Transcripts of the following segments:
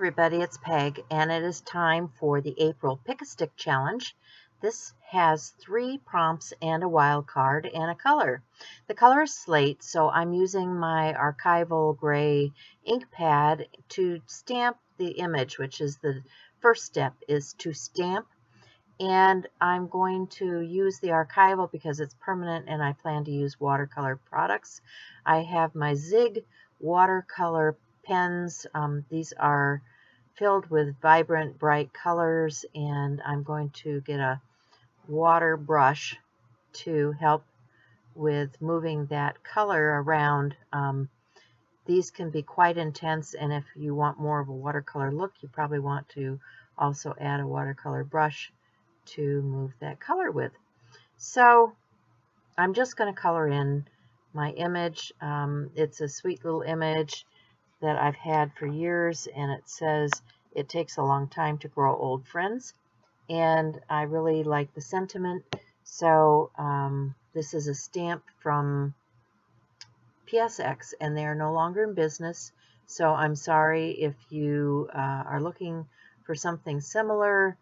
everybody, it's Peg, and it is time for the April Pick-a-Stick Challenge. This has 3 prompts and a wild card and a color. The color is slate, so I'm using my archival gray ink pad to stamp the image, which is the first step, is to stamp. And I'm going to use the archival because it's permanent and I plan to use watercolor products. I have my Zig watercolor pens. These are filled with vibrant, bright colors, and I'm going to get a water brush to help with moving that color around. These can be quite intense, and if you want more of a watercolor look, you probably want to also add a watercolor brush to move that color with. So I'm just going to color in my image. It's a sweet little image that I've had for years, and it says it takes a long time to grow old friends, and I really like the sentiment. So this is a stamp from PSX, and they are no longer in business, so I'm sorry if you are looking for something similar.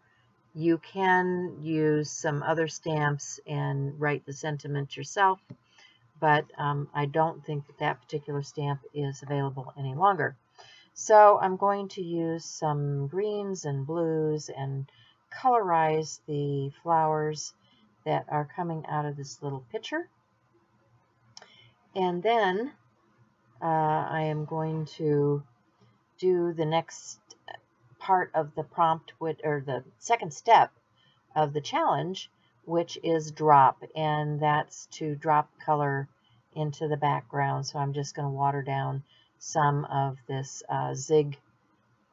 You can use some other stamps and write the sentiment yourself, but I don't think that that particular stamp is available any longer. So I'm going to use some greens and blues and colorize the flowers that are coming out of this little pitcher. And then I am going to do the next part of the prompt, or the second step of the challenge, which is drop, and that's to drop color into the background. So I'm just going to water down some of this Zig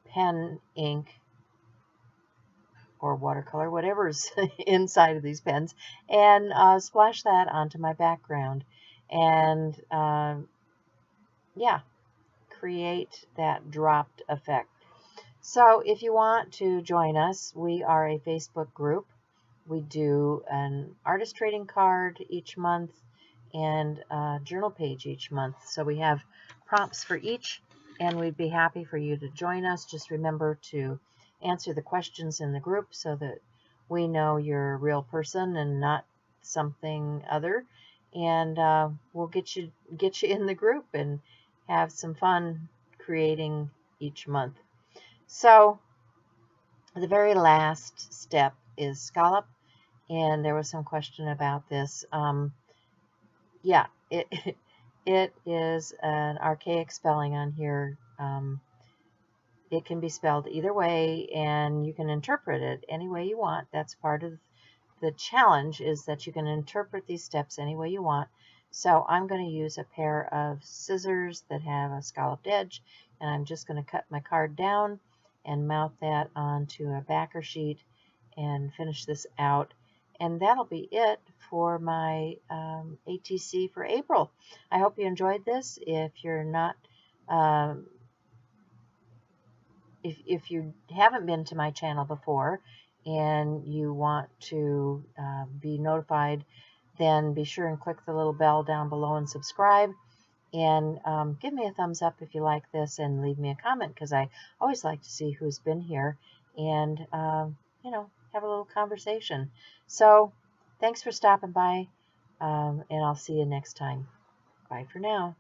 pen ink or watercolor, whatever's inside of these pens, and splash that onto my background, and yeah, create that dropped effect. So if you want to join us, we are a Facebook group. We do an artist trading card each month and a journal page each month. So we have prompts for each, and we'd be happy for you to join us. Just remember to answer the questions in the group so that we know you're a real person and not something other. And we'll get you in the group and have some fun creating each month. So the very last step is scallop, and there was some question about this. Yeah, it is an archaic spelling on here. It can be spelled either way, and you can interpret it any way you want. That's part of the challenge, is that you can interpret these steps any way you want. So I'm going to use a pair of scissors that have a scalloped edge, and I'm just going to cut my card down and mount that onto a backer sheet and finish this out. And that'll be it for my ATC for April. I hope you enjoyed this. If you're not, if you haven't been to my channel before and you want to be notified, then be sure and click the little bell down below and subscribe. And give me a thumbs up if you like this, and leave me a comment, because I always like to see who's been here and, you know, have a little conversation. So thanks for stopping by, and I'll see you next time. Bye for now.